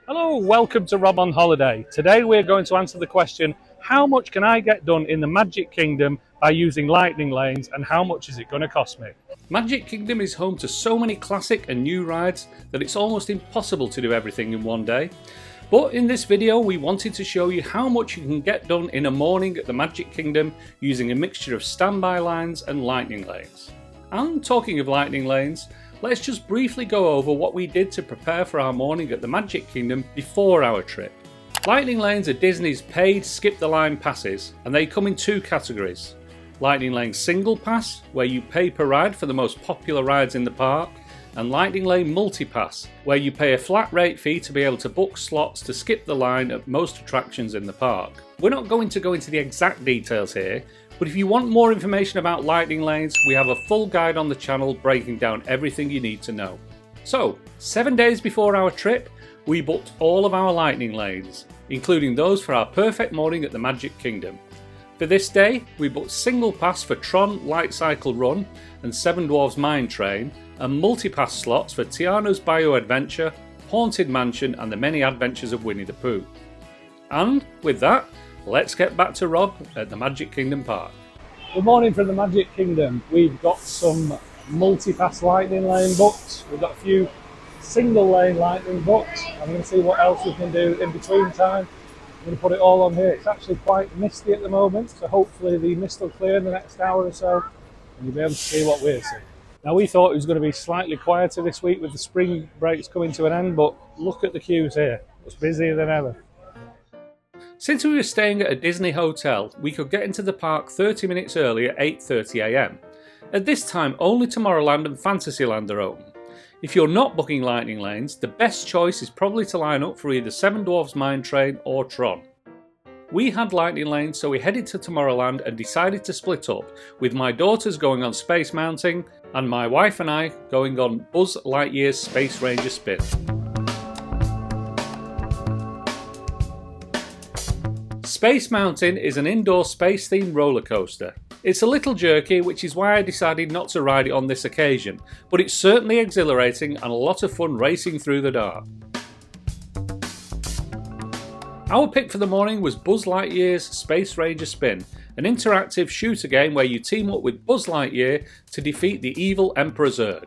Hello, welcome to Rob on Holiday. Today we're going to answer the question, how much can I get done in the Magic Kingdom by using lightning lanes and how much is it going to cost me? Magic Kingdom is home to so many classic and new rides that it's almost impossible to do everything in one day. But in this video we wanted to show you how much you can get done in a morning at the Magic Kingdom using a mixture of standby lines and lightning lanes. And talking of lightning lanes, let's just briefly go over what we did to prepare for our morning at the Magic Kingdom before our trip. Lightning lanes are Disney's paid skip the line passes, and they come in two categories. Lightning Lane Single Pass, where you pay per ride for the most popular rides in the park, and Lightning Lane Multi-Pass, where you pay a flat rate fee to be able to book slots to skip the line at most attractions in the park. We're not going to go into the exact details here, but if you want more information about lightning lanes, we have a full guide on the channel breaking down everything you need to know. So, 7 days before our trip, we booked all of our lightning lanes, including those for our perfect morning at the Magic Kingdom. For this day, we booked single pass for Tron Light Cycle Run and Seven Dwarfs Mine Train, and multi-pass slots for Tiana's Bayou Adventure, Haunted Mansion and the Many Adventures of Winnie the Pooh. And with that, let's get back to Rob at the Magic Kingdom Park. Good morning from the Magic Kingdom. We've got some multi-pass lightning lane booked. We've got a few single lane lightning booked. I'm going to see what else we can do in between time. I'm going to put it all on here. It's actually quite misty at the moment, so hopefully the mist will clear in the next hour or so and you'll be able to see what we're seeing. Now we thought it was going to be slightly quieter this week with the spring breaks coming to an end, but look at the queues here. It's busier than ever. Since we were staying at a Disney hotel, we could get into the park 30 minutes early at 8:30 am. At this time, only Tomorrowland and Fantasyland are open. If you're not booking lightning lanes, the best choice is probably to line up for either Seven Dwarfs Mine Train or Tron. We had lightning lanes, so we headed to Tomorrowland and decided to split up, with my daughters going on Space Mountain and my wife and I going on Buzz Lightyear's Space Ranger Spin. Space Mountain is an indoor space-themed roller coaster. It's a little jerky, which is why I decided not to ride it on this occasion, but it's certainly exhilarating and a lot of fun racing through the dark. Our pick for the morning was Buzz Lightyear's Space Ranger Spin, an interactive shooter game where you team up with Buzz Lightyear to defeat the evil Emperor Zurg.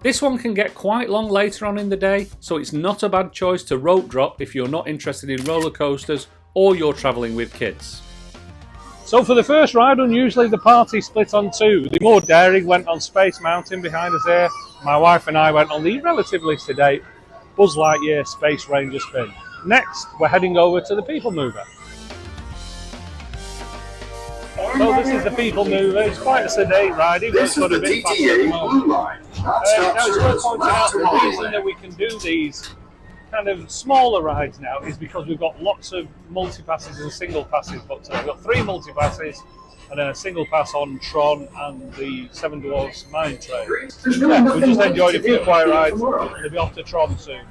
This one can get quite long later on in the day, so it's not a bad choice to rope drop if you're not interested in roller coasters or you're travelling with kids. So for the first ride, unusually the party split on two. The more daring went on Space Mountain behind us here. My wife and I went on the relatively sedate Buzz Lightyear Space Ranger Spin. Next, we're heading over to the People Mover. So this is the People Mover. It's quite a sedate ride. This is the DTA Blue Line. Now it's worth pointing out the reason that we can do these kind of smaller rides now is because we've got lots of multi-passes and single passes booked. We've got 3 multi-passes and a single pass on Tron and the Seven Dwarfs Mine Train. Yeah, we just enjoyed a few quiet rides. We'll be off to Tron soon.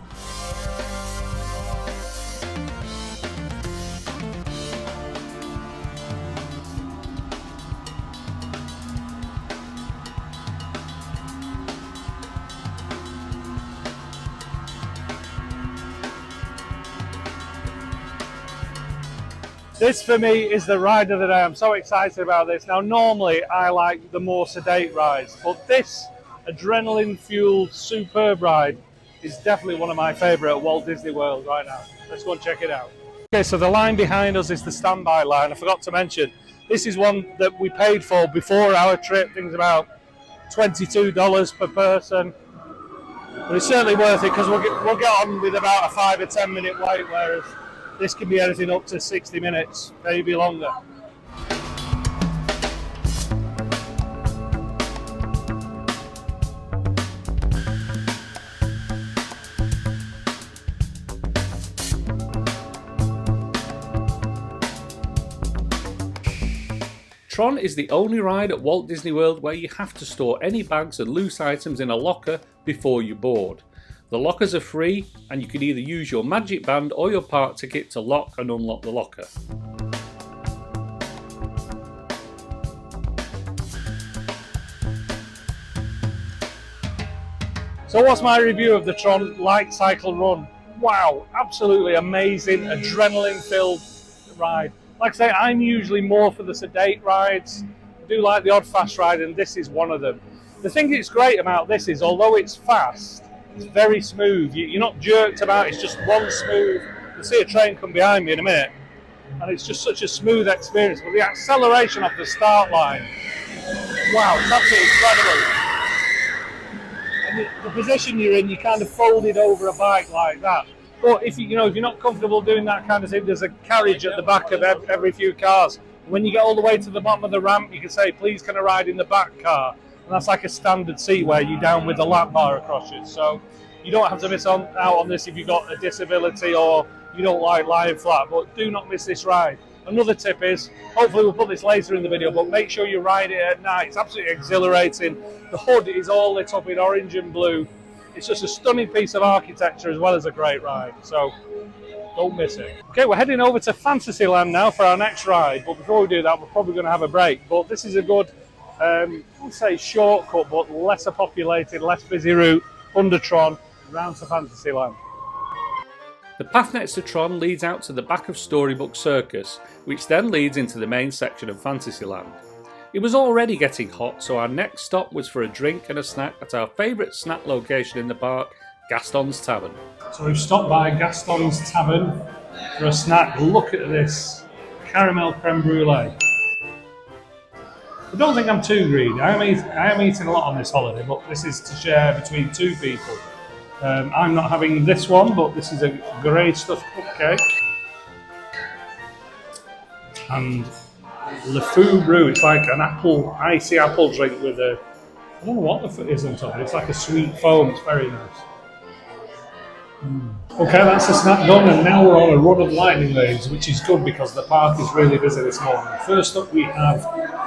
This for me is the ride of the day. I'm so excited about this. Now normally I like the more sedate rides, but this adrenaline-fueled superb ride is definitely one of my favourite at Walt Disney World right now. Let's go and check it out. Okay, so the line behind us is the standby line. I forgot to mention, this is one that we paid for before our trip. Things about $22 per person. But it's certainly worth it because we'll get on with about a 5 or 10 minute wait, whereas this can be anything up to 60 minutes, maybe longer. Tron is the only ride at Walt Disney World where you have to store any bags and loose items in a locker before you board. The lockers are free and you can either use your Magic Band or your park ticket to lock and unlock the locker. So what's my review of the Tron Light Cycle Run? wow, absolutely amazing, adrenaline-filled ride. Like I say, I'm usually more for the sedate rides. I do like the odd fast ride, and this is one of them. The thing that's great about this is, although it's fast, it's very smooth. You're not jerked about, it's just one smooth. You'll see a train come behind me in a minute, and it's just such a smooth experience. But the acceleration off the start line, wow, it's absolutely incredible. And the position you're in, you kind of folded over a bike like that. But if if you're not comfortable doing that kind of thing, there's a carriage at the back of every few cars. When you get all the way to the bottom of the ramp, you can say, "Please, can I ride in the back car?" And that's like a standard seat where you're down with the lap bar across you. So you don't have to miss out on this if you've got a disability or you don't like lying flat. But do not miss this ride. Another tip is, hopefully we'll put this later in the video, but make sure you ride it at night. It's absolutely exhilarating. The hood is all lit up in orange and blue. It's just a stunning piece of architecture as well as a great ride. So don't miss it. Okay, we're heading over to Fantasyland now for our next ride. But before we do that, we're probably going to have a break. But this is a good, I won't say shortcut, but lesser populated, less busy route under Tron round to Fantasyland. The path next to Tron leads out to the back of Storybook Circus, which then leads into the main section of Fantasyland. It was already getting hot, so our next stop was for a drink and a snack at our favourite snack location in the park, Gaston's Tavern. So we've stopped by Gaston's Tavern for a snack. Look at this caramel creme brulee. I don't think I'm too greedy. I am eating a lot on this holiday, but this is to share between two people. I'm not having this one, but this is a grey stuffed cupcake. And Le Fou Brew, it's like an icy apple drink with I don't know what it is on top. It's like a sweet foam, it's very nice. Okay, that's the snack done, and now we're on a run of lightning lanes, which is good because the park is really busy this morning. First up we have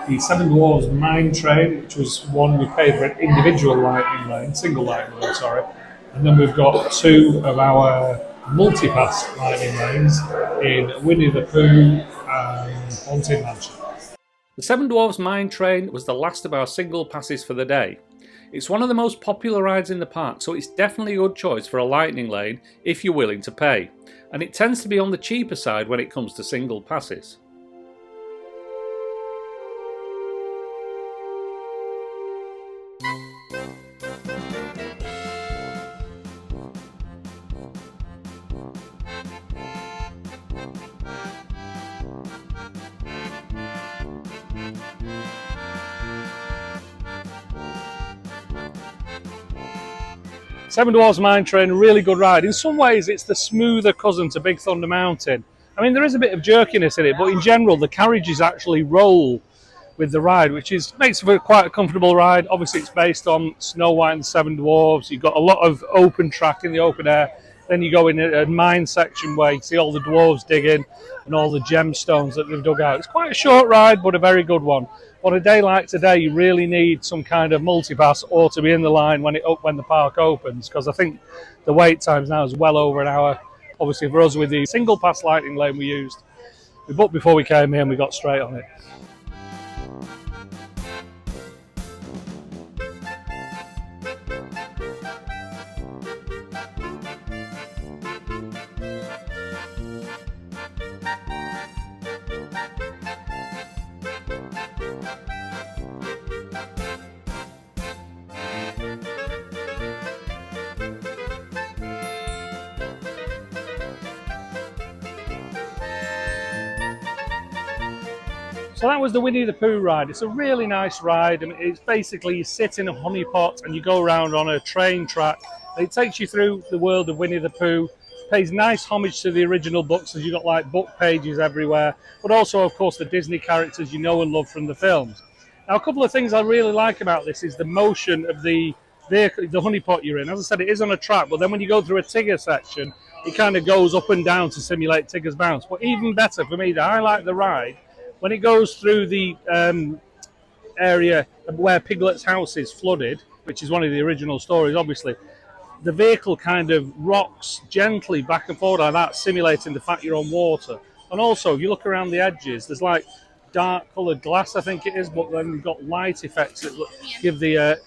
the Seven Dwarfs Mine Train, which was one we paid for an individual lightning lane, single lightning lane, sorry. And then we've got two of our multi-pass lightning lanes in Winnie the Pooh and Haunted Mansion. The Seven Dwarfs Mine Train was the last of our single passes for the day. It's one of the most popular rides in the park, so it's definitely a good choice for a lightning lane if you're willing to pay. And it tends to be on the cheaper side when it comes to single passes. Seven Dwarfs Mine Train, really good ride. In some ways, it's the smoother cousin to Big Thunder Mountain. I mean, there is a bit of jerkiness in it, but in general, the carriages actually roll with the ride, which makes for quite a comfortable ride. Obviously, it's based on Snow White and the Seven Dwarfs. You've got a lot of open track in the open air. Then you go in a mine section where you see all the dwarves digging and all the gemstones that they've dug out. It's quite a short ride, but a very good one. On a day like today, you really need some kind of multipass or to be in the line when the park opens, because I think the wait times now is well over an hour. Obviously, for us with the single pass lightning lane we used, we booked before we came here and we got straight on it. So that was the Winnie the Pooh ride. It's a really nice ride. I mean, it's basically you sit in a honey pot and you go around on a train track. It takes you through the world of Winnie the Pooh, pays nice homage to the original books, as you've got like book pages everywhere, but also, of course, the Disney characters you know and love from the films. Now, a couple of things I really like about this is the motion of the vehicle, the honey pot you're in. As I said, it is on a track, but then when you go through a Tigger section, it kind of goes up and down to simulate Tigger's bounce. But even better for me, I like the ride. When it goes through the area where Piglet's house is flooded, which is one of the original stories, obviously, the vehicle kind of rocks gently back and forward like that, simulating the fact you're on water. And also, if you look around the edges, there's like dark coloured glass, I think it is, but then you've got light effects that give the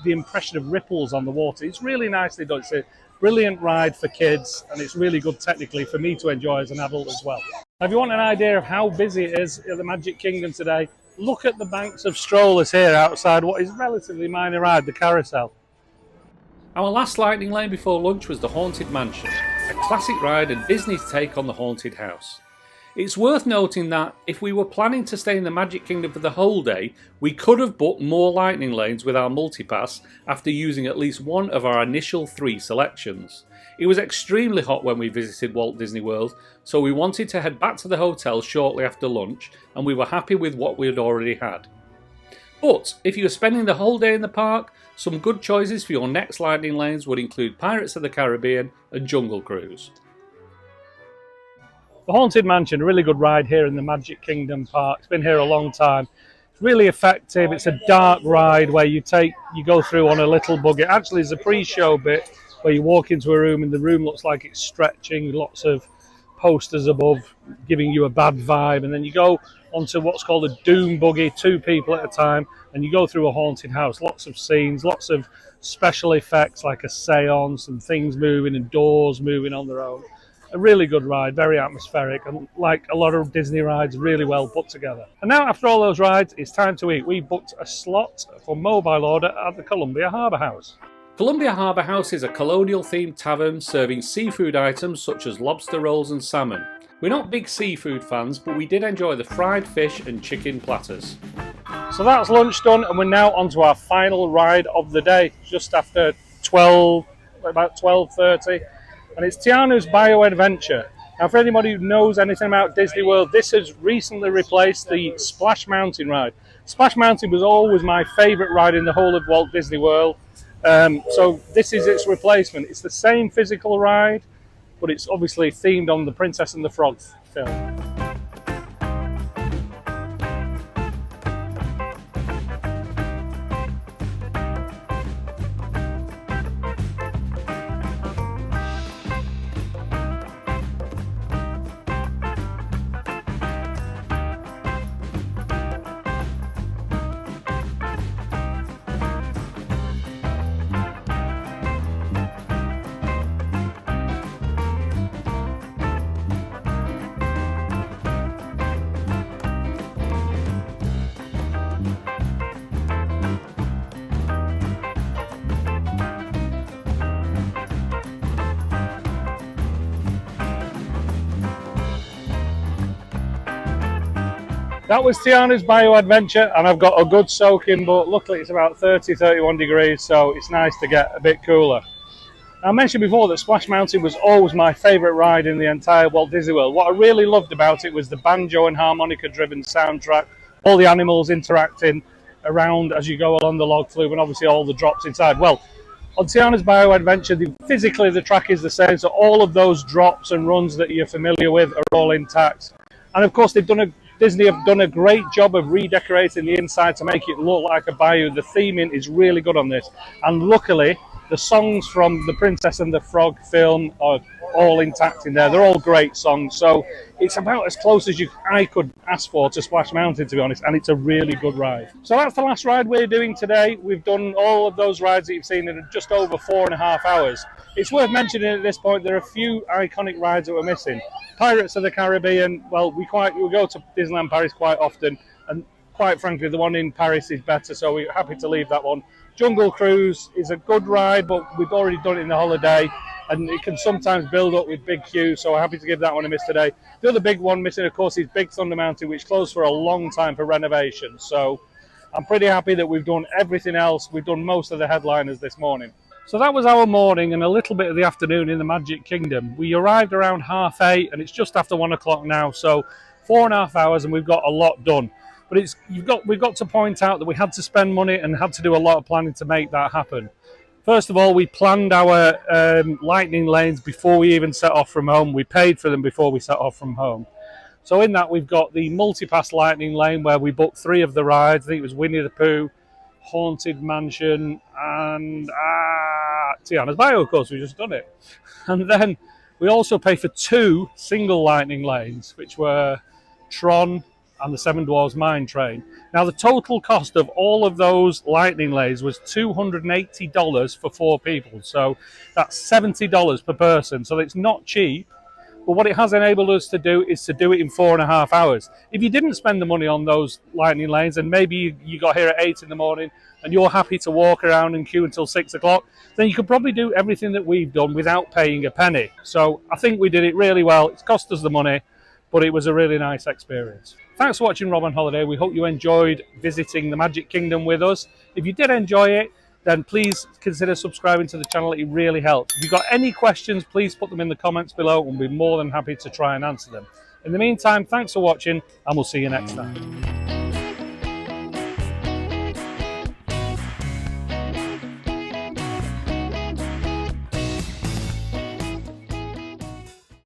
impression of ripples on the water. It's really nicely done. It's a Brilliant ride for kids, and it's really good technically for me to enjoy as an adult as well. Now, if you want an idea of how busy it is at the Magic Kingdom today, look at the banks of strollers here outside what is a relatively minor ride, the carousel. Our last lightning lane before lunch was the Haunted Mansion, a classic ride and Disney's take on the haunted house. It's worth noting that if we were planning to stay in the Magic Kingdom for the whole day, we could have booked more lightning lanes with our multipass after using at least one of our initial 3 selections. It was extremely hot when we visited Walt Disney World, so we wanted to head back to the hotel shortly after lunch, and we were happy with what we had already had. But if you are spending the whole day in the park, some good choices for your next lightning lanes would include Pirates of the Caribbean and Jungle Cruise. The Haunted Mansion, a really good ride here in the Magic Kingdom Park. It's been here a long time. It's really effective. It's a dark ride where you go through on a little buggy. Actually, there's a pre-show bit where you walk into a room and the room looks like it's stretching, lots of posters above giving you a bad vibe, and then you go onto what's called a doom buggy, 2 people at a time, and you go through a haunted house. Lots of scenes, lots of special effects like a seance and things moving and doors moving on their own. A really good ride, very atmospheric, and like a lot of Disney rides, really well put together. And now, after all those rides, it's time to eat. We booked a slot for mobile order at the Columbia Harbour House. Columbia Harbour House is a colonial-themed tavern serving seafood items such as lobster rolls and salmon. We're not big seafood fans, but we did enjoy the fried fish and chicken platters. So that's lunch done, and we're now on to our final ride of the day, just after about 12:30. And it's Tiana's Bio Adventure. Now, for anybody who knows anything about Disney World, this has recently replaced the Splash Mountain ride. Splash Mountain was always my favourite ride in the whole of Walt Disney World. So this is its replacement. It's the same physical ride, but it's obviously themed on the Princess and the Frog film. That was Tiana's Bio Adventure, and I've got a good soaking, but luckily it's about 30-31 degrees, so it's nice to get a bit cooler. I mentioned before that Splash Mountain was always my favourite ride in the entire Walt Disney World. What I really loved about it was the banjo and harmonica driven soundtrack, all the animals interacting around as you go along the log flume, and obviously all the drops inside. Well, on Tiana's Bio Adventure, physically the track is the same, so all of those drops and runs that you're familiar with are all intact. And of course Disney have done a great job of redecorating the inside to make it look like a bayou. The theming is really good on this, and luckily the songs from the Princess and the Frog film are all intact in there. They're all great songs, so it's about as close as I could ask for to Splash Mountain, to be honest, and it's a really good ride. So that's the last ride we're doing today. We've done all of those rides that you've seen in just over 4.5 hours. It's worth mentioning at this point there are a few iconic rides that we're missing. Pirates of the Caribbean, well, we go to Disneyland Paris quite often, and quite frankly the one in Paris is better, so we're happy to leave that one. Jungle Cruise is a good ride, but we've already done it in the holiday, and it can sometimes build up with big queues, so we're happy to give that one a miss today. The other big one missing, of course, is Big Thunder Mountain, which closed for a long time for renovation. So I'm pretty happy that we've done everything else. We've done most of the headliners this morning. So that was our morning and a little bit of the afternoon in the Magic Kingdom. We arrived around 8:30, and it's just after 1 o'clock now, so 4.5 hours, and we've got a lot done. But we've got to point out that we had to spend money and had to do a lot of planning to make that happen. First of all, we planned our lightning lanes before we even set off from home. We paid for them before we set off from home. So in that, we've got the multipass lightning lane where we booked 3 of the rides. I think it was Winnie the Pooh, Haunted Mansion, and Tiana's Bio, of course, we've just done it. And then we also paid for 2 single lightning lanes, which were Tron and the Seven Dwarfs Mine Train. Now, the total cost of all of those lightning lanes was $280 for 4 people. So that's $70 per person. So it's not cheap. But what it has enabled us to do is to do it in 4.5 hours. If you didn't spend the money on those lightning lanes, and maybe you got here at 8 in the morning and you're happy to walk around and queue until 6 o'clock, then you could probably do everything that we've done without paying a penny. So I think we did it really well. It's cost us the money, but it was a really nice experience. Thanks for watching Rob on Holiday. We hope you enjoyed visiting the Magic Kingdom with us. If you did enjoy it, then please consider subscribing to the channel. It really helps. If you've got any questions, please put them in the comments below. We'll be more than happy to try and answer them. In the meantime, thanks for watching, and we'll see you next time.